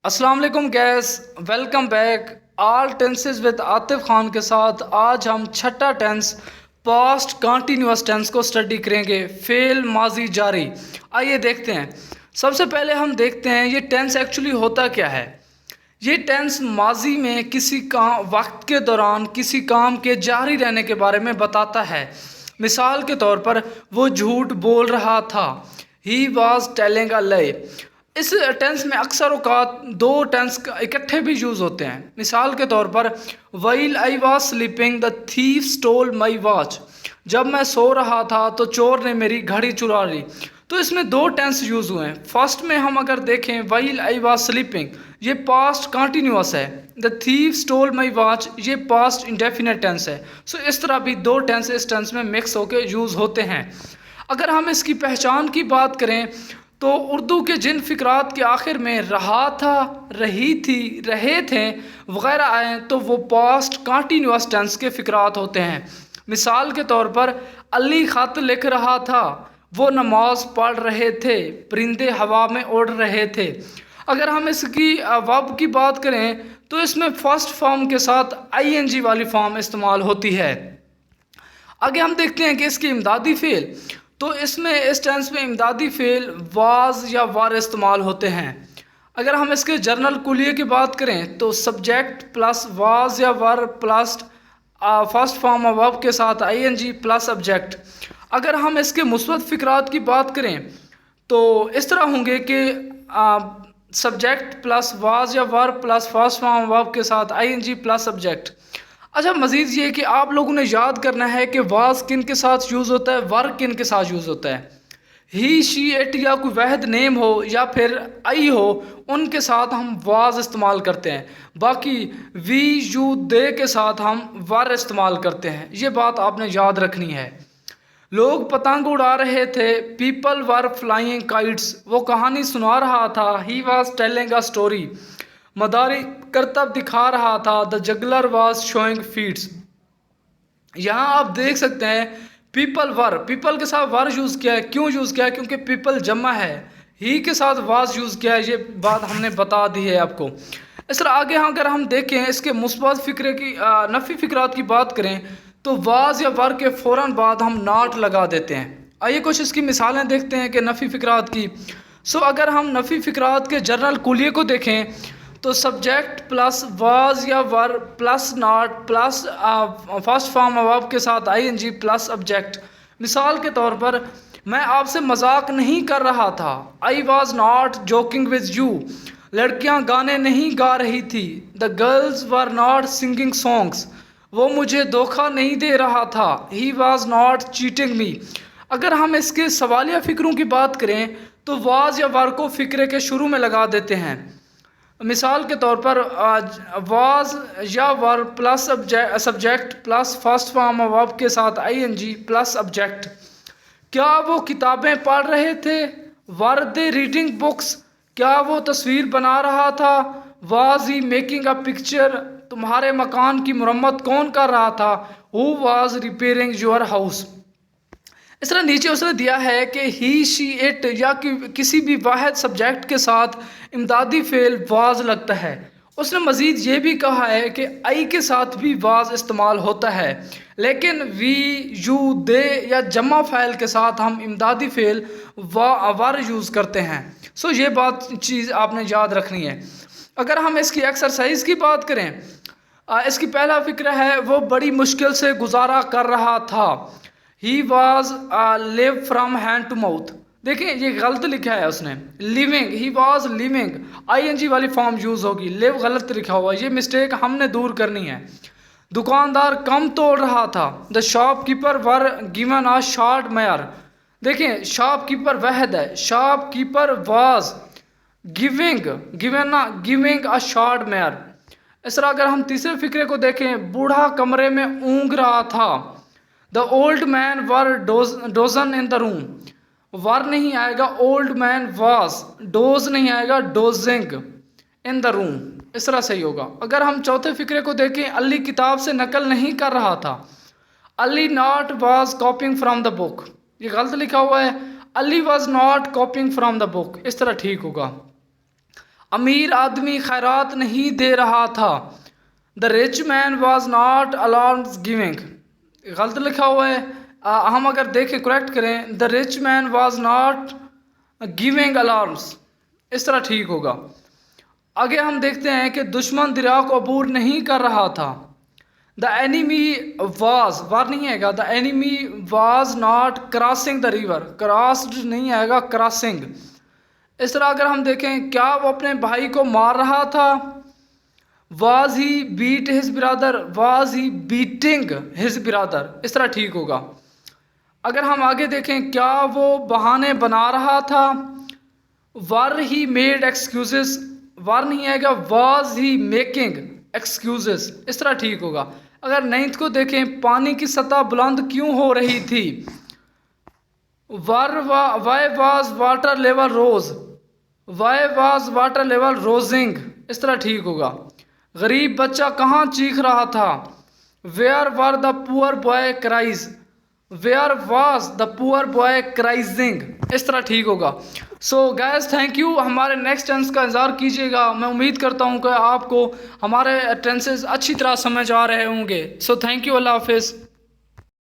अस्सलाम वालेकुम gas, welcome back. All tenses with Atif Khan के साथ आज हम छठा टेंस पास्ट कंटिन्यूअस टेंस को स्टडी करेंगे। फेल माजी जारी। आइए देखते हैं। सबसे पहले हम देखते हैं ये टेंस एक्चुअली होता क्या है। ये टेंस माजी में किसी काम वक्त के दौरान किसी काम के जारी रहने के बारे में बताता है। मिसाल के तौर पर वो झूठ बोल रहा था। ही वॉज टेलिंग अ लाई। इस टेंस में अक्सर औकात दो टेंस इकट्ठे भी यूज़ होते हैं। मिसाल के तौर पर while I was sleeping the thief stole my watch. जब मैं सो रहा था तो चोर ने मेरी घड़ी चुरा ली। तो इसमें दो टेंस यूज़ हुए हैं। फर्स्ट में हम अगर देखें व्हाइल आई वॉज स्लीपिंग, ये पास्ट कंटिन्यूअस है। The thief stole my watch, ये पास्ट इंडेफिनेट टेंस है। सो इस तरह भी दो टेंस इस टेंस में मिक्स होकर यूज़ होते हैं। अगर हम इसकी पहचान की बात करें तो उर्दू के जिन फ़िक्रात के आखिर में रहा था, रही थी, रहे थे वगैरह आए तो वो पास्ट कंटिन्यूअस टेंस के फ़िक्रात होते हैं। मिसाल के तौर पर अली ख़त लिख रहा था, वो नमाज पढ़ रहे थे, परिंदे हवा में उड़ रहे थे। अगर हम इसकी वर्ब की बात करें तो इसमें फर्स्ट फॉर्म के साथ आईएनजी वाली फॉर्म इस्तेमाल होती है। आगे हम देखते हैं कि इसकी इमदादी फ़ेल, तो इसमें इस टेंस में इमदादी फ़ेल वाज या वर इस्तेमाल होते हैं। अगर हम इसके जर्नल कुलिये की बात करें तो सब्जेक्ट प्लस वाज या वर plus first form of verb के साथ आईएनजी प्लस ऑब्जेक्ट। अगर हम इसके मुस्बत फ़िक्रात की बात करें तो इस तरह होंगे कि सब्जेक्ट प्लस वाज या वर प्लस फर्स्ट फॉर्म वर्ब के साथ आईएनजी प्लस सब्जेक्ट। अच्छा, मज़ीद ये कि आप लोगों ने याद करना है कि वाज किन के साथ यूज़ होता है, वर किन के साथ यूज़ होता है। ही शी इट या कोई वहद नेम हो या फिर आई हो, उनके साथ हम वाज इस्तेमाल करते हैं। बाकी वी यू दे के साथ हम वर इस्तेमाल करते हैं। ये बात आपने याद रखनी है। लोग पतंग उड़ा रहे थे, पीपल वर फ्लाइंग काइट्स, वो कहानी सुना रहा था, he was telling a story. मदारी करतब दिखा रहा था, the juggler was showing feats. यहाँ आप देख सकते हैं पीपल वर, पीपल के साथ वर यूज़ किया है। क्यों यूज़ किया है? क्योंकि पीपल जमा है। ही के साथ वाज यूज़ किया है, ये बात हमने बता दी है आपको। इस तरह आगे अगर हम देखें इसके मुस्बत फ़िक्रे की नफ़ी फ़िक्रात की बात करें तो वाज या वर के फ़ौरन बाद हम नॉट लगा देते हैं। आइए कुछ इसकी मिसालें देखते हैं कि नफ़ी फ़िक्रात की। अगर हम नफ़ी फ़िक्रात के जर्नल कुलिये को देखें तो सब्जेक्ट प्लस वाज या वर plus not plus first form verb के साथ आईएनजी प्लस ऑब्जेक्ट। मिसाल के तौर पर मैं आपसे मजाक नहीं कर रहा था, I was not joking with you. लड़कियां गाने नहीं गा रही थी, the girls were not singing songs. वो मुझे धोखा नहीं दे रहा था, ही वॉज नॉट चीटिंग मी। अगर हम इसके सवालिया फ़िक्रों की बात करें तो वाज या वर को फ़िक्रे के शुरू में लगा देते हैं। मिसाल के तौर पर वाज या वर plus subject plus first form of verb के साथ आईएनजी प्लस ऑब्जेक्ट। क्या वो किताबें पढ़ रहे थे? वर दे रीडिंग बुक्स। क्या वो तस्वीर बना रहा था? Was he making a picture. तुम्हारे मकान की मरम्मत कौन कर रहा था? Who was repairing your house. इस तरह नीचे उसने दिया है कि ही शी इट या किसी भी वाहिद सब्जेक्ट के साथ इमदादी फेल वाज लगता है। उसने मज़ीद ये भी कहा है कि आई के साथ भी वाज इस्तेमाल होता है, लेकिन वी यू दे या जमा फ़ाइल के साथ हम इमदादी फेल वर यूज़ करते हैं। ये बात चीज़ आपने याद रखनी है। अगर हम इसकी एक्सरसाइज की बात करें, इसकी पहला फ़िक्र है वो बड़ी मुश्किल से गुजारा कर रहा था। He was live from hand to mouth. देखिए ये गलत लिखा है उसने। Living, he was living, I N G वाली फॉर्म यूज़ होगी। लिव गलत लिखा हुआ, ये मिस्टेक हमने दूर करनी है। दुकानदार कम तोड़ रहा था, the shopkeeper were given a short mayor. देखिए शॉपकीपर वहद है, shopkeeper was giving a short mayor. इस तरह अगर हम तीसरे फिक्रे को देखें, बूढ़ा कमरे में ऊँघ रहा था, the old man were dozing in the room. Were नहीं आएगा, ओल्ड मैन वॉज। डोज नहीं आएगा, डोजिंग इन द रूम। इस तरह सही होगा। अगर हम चौथे फिक्रे को देखें, अली किताब से नकल नहीं कर रहा था, Ali not was कॉपिंग from the book. ये गलत लिखा हुआ है, Ali was not copying from the book. इस तरह ठीक होगा। अमीर आदमी खैरात नहीं दे रहा था। The rich man was not allowed giving. गलत लिखा हुआ है। हम अगर देखें करेक्ट करें, the rich man was not giving alarms, इस तरह ठीक होगा। आगे हम देखते हैं कि दुश्मन दरिया को अबूर नहीं कर रहा था। द एनिमी वाज, वार नहीं आएगा, the enemy was not crossing the river, crossed नहीं आएगा, क्रॉसिंग। इस तरह अगर हम देखें, क्या वो अपने भाई को मार रहा था? Was he beat his brother, was he beating his brother, इस तरह ठीक होगा। अगर हम आगे देखें, क्या वो बहाने बना रहा था? वर ही मेड एक्सक्यूजेस, वार नहीं आएगा, वाज ही मेकिंग एक्सक्यूजेस, इस तरह ठीक होगा। अगर नाइन्थ को देखें, पानी की सतह बुलंद क्यों हो रही थी? Why was water level rose, why was water level rosing, इस तरह ठीक होगा। गरीब बच्चा कहाँ चीख रहा था? Where were the poor boy cries, where was the poor boy crying, इस तरह ठीक होगा। सो गैस थैंक यू, हमारे नेक्स्ट टेंस का इंतज़ार कीजिएगा। मैं उम्मीद करता हूँ कि आपको हमारे टेंसेस अच्छी तरह समझ आ रहे होंगे। सो थैंक यू, अल्लाह हाफिज़।